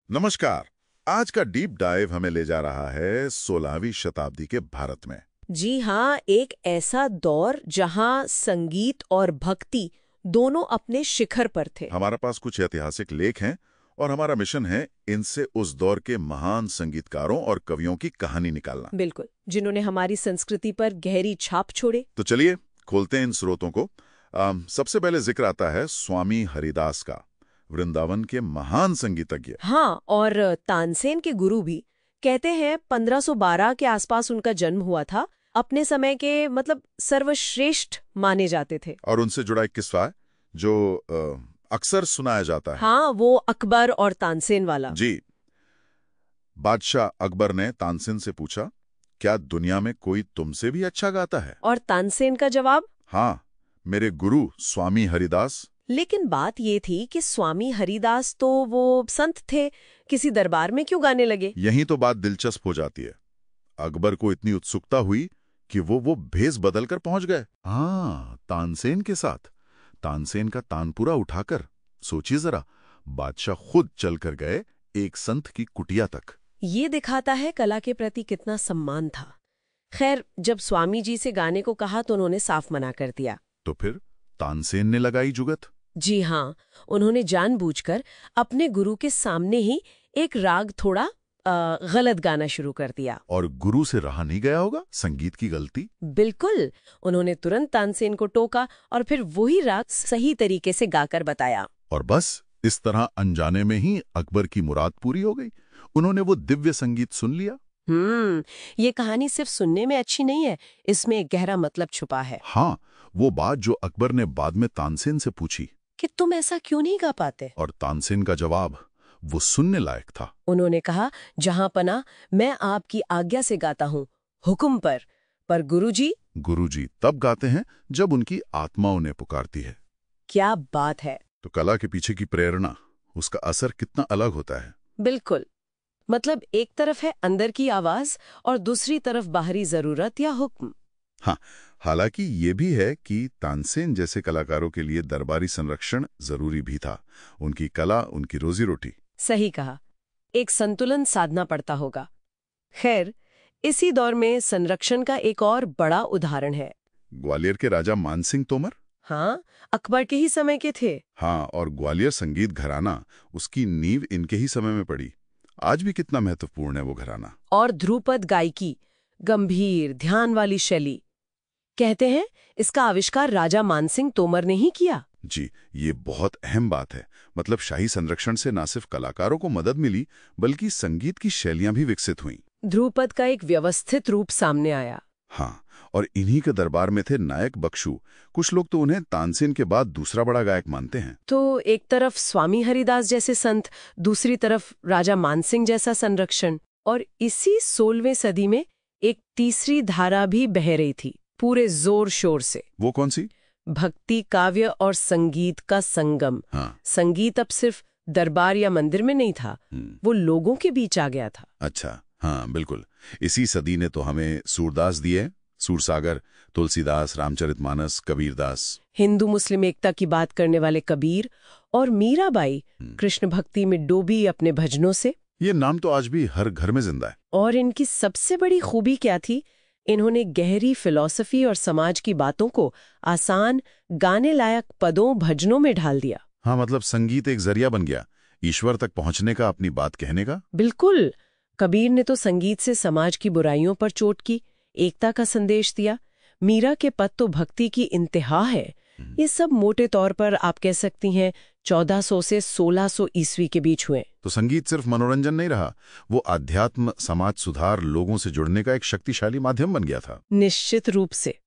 नमस्कार। आज का डीप डाइव हमें ले जा रहा है 16वीं शताब्दी के भारत में। जी हाँ, एक ऐसा दौर जहाँ संगीत और भक्ति दोनों अपने शिखर पर थे। हमारे पास कुछ ऐतिहासिक लेख हैं और हमारा मिशन है इनसे उस दौर के महान संगीतकारों और कवियों की कहानी निकालना। बिल्कुल, जिन्होंने हमारी संस्कृति पर गहरी छाप छोड़े। तो चलिए खोलते हैं इन स्रोतों को। सबसे पहले जिक्र आता है स्वामी हरिदास का, वृंदावन के महान संगीतज्ञ। हाँ, और तानसेन के गुरु भी। कहते हैं 1512 के आसपास उनका जन्म हुआ था। अपने समय के सर्वश्रेष्ठ माने जाते थे। और उनसे जुड़ा एक किस्सा है जो अक्सर सुनाया जाता है। हाँ, वो अकबर और तानसेन वाला। जी। बादशाह अकबर ने तानसेन से पूछा, क्या दुनिया में कोई तुमसे भी अच्छा गाता है? और तानसेन का जवाब, हाँ, मेरे गुरु स्वामी हरिदास। लेकिन बात ये थी कि स्वामी हरिदास तो वो संत थे, किसी दरबार में क्यों गाने लगे? यहीं तो बात दिलचस्प हो जाती है। अकबर को इतनी उत्सुकता हुई कि वो भेष बदलकर पहुंच गए। हाँ, तानसेन के साथ। तानसेन का तानपुरा उठाकर, सोचिए जरा, बादशाह खुद चलकर गए एक संत की कुटिया तक। ये दिखाता है कला के प्रति कितना सम्मान था। खैर, जब स्वामी जी से गाने को कहा तो उन्होंने साफ मना कर दिया। तो फिर तानसेन ने लगाई जुगत। जी हाँ, उन्होंने जानबूझकर अपने गुरु के सामने ही एक राग थोड़ा गलत गाना शुरू कर दिया। और गुरु से रहा नहीं गया होगा संगीत की गलती। बिल्कुल, उन्होंने तुरंत तानसेन को टोका और फिर वही राग सही तरीके से गाकर बताया। और बस इस तरह अनजाने में ही अकबर की मुराद पूरी हो गई। उन्होंने वो दिव्य संगीत सुन लिया। ये कहानी सिर्फ सुनने में अच्छी नहीं है, इसमें एक गहरा मतलब छुपा है। हाँ, वो बात जो अकबर ने बाद में तानसेन से पूछी कि तुम ऐसा क्यों नहीं गा पाते? और तानसेन का जवाब वो सुनने लायक था। उन्होंने कहा, जहां पना मैं आपकी आज्ञा से गाता हूँ, हुक्म पर गुरुजी तब गाते हैं जब उनकी आत्मा उन्हें पुकारती है। क्या बात है। तो कला के पीछे की प्रेरणा, उसका असर कितना अलग होता है। बिल्कुल, मतलब एक तरफ है अंदर की आवाज और दूसरी तरफ बाहरी जरूरत या हुक्म। हाँ, हालांकि ये भी है कि तानसेन जैसे कलाकारों के लिए दरबारी संरक्षण जरूरी भी था। उनकी कला, उनकी रोजी रोटी। सही कहा, एक संतुलन साधना पड़ता होगा। खैर, इसी दौर में संरक्षण का एक और बड़ा उदाहरण है। ग्वालियर के राजा मानसिंह तोमर। हाँ, अकबर के ही समय के थे। हाँ, और ग्वालियर संगीत घराना, उसकी नींव इनके ही समय में पड़ी। आज भी कितना महत्वपूर्ण है वो घराना। और ध्रुपद गायकी, गंभीर ध्यान वाली शैली, कहते हैं इसका आविष्कार राजा मानसिंह तोमर ने ही किया। जी, ये बहुत अहम बात है। मतलब शाही संरक्षण से न सिर्फ कलाकारों को मदद मिली, बल्कि संगीत की शैलियां भी विकसित हुईं। ध्रुपद का एक व्यवस्थित रूप सामने आया। हाँ, और इन्हीं के दरबार में थे नायक बख्शू। कुछ लोग तो उन्हें तानसेन के बाद दूसरा बड़ा गायक मानते हैं। तो एक तरफ स्वामी हरिदास जैसे संत, दूसरी तरफ राजा मानसिंह जैसा संरक्षण। और इसी 16वीं सदी में एक तीसरी धारा भी बह रही थी, पूरे जोर शोर से। वो कौन सी? भक्ति, काव्य और संगीत का संगम। हाँ। संगीत अब सिर्फ दरबार या मंदिर में नहीं था, वो लोगों के बीच आ गया था। अच्छा, हाँ बिल्कुल। इसी सदी ने तो हमें सूरदास दिए, सूरसागर, तुलसीदास, रामचरितमानस, कबीरदास। हिंदू मुस्लिम एकता की बात करने वाले कबीर और मीराबाई, कृष्ण भक्ति में डूबी अपने भजनों से। ये नाम तो आज भी हर घर में जिंदा है। और इनकी सबसे बड़ी खूबी क्या थी? इन्होंने गहरी फिलॉसफी और समाज की बातों को आसान, गाने लायक पदों, भजनों में ढाल दिया। हाँ, मतलब संगीत एक जरिया बन गया ईश्वर तक पहुंचने का, अपनी बात कहने का। बिल्कुल, कबीर ने तो संगीत से समाज की बुराइयों पर चोट की, एकता का संदेश दिया। मीरा के पद तो भक्ति की इंतहा है। ये सब मोटे तौर पर आप कह सकती हैं 1400 से 1600 ईस्वी के बीच हुए। तो संगीत सिर्फ मनोरंजन नहीं रहा, वो आध्यात्म, समाज सुधार, लोगों से जुड़ने का एक शक्तिशाली माध्यम बन गया था। निश्चित रूप से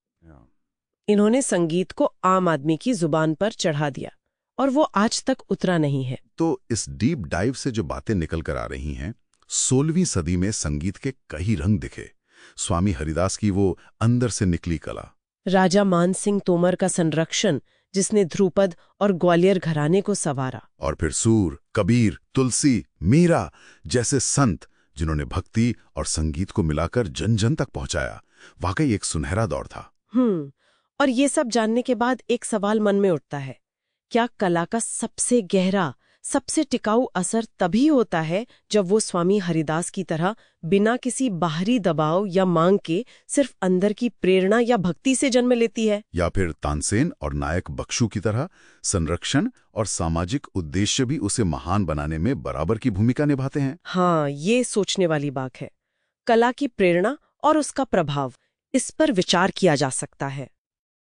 इन्होंने संगीत को आम आदमी की जुबान पर चढ़ा दिया और वो आज तक उतरा नहीं है। तो इस डीप डाइव से जो बातें निकल कर आ रही हैं, 16वीं सदी में संगीत के कई रंग दिखे। स्वामी हरिदास की वो अंदर से निकली कला, राजा मानसिंह तोमर का संरक्षण जिसने ध्रुपद और ग्वालियर घराने को संवारा, और फिर सूर, कबीर, तुलसी, मीरा जैसे संत जिन्होंने भक्ति और संगीत को मिलाकर जन जन तक पहुंचाया। वाकई एक सुनहरा दौर था। और ये सब जानने के बाद एक सवाल मन में उठता है, क्या कला का सबसे गहरा, सबसे टिकाऊ असर तभी होता है जब वो स्वामी हरिदास की तरह बिना किसी बाहरी दबाव या मांग के सिर्फ अंदर की प्रेरणा या भक्ति से जन्म लेती है। या फिर तानसेन और नायक बख्शू की तरह संरक्षण और सामाजिक उद्देश्य भी उसे महान बनाने में बराबर की भूमिका निभाते हैं। हाँ, ये सोचने वाली बात है। कला की प्रेरणा और उसका प्रभाव, इस पर विचार किया जा सकता है।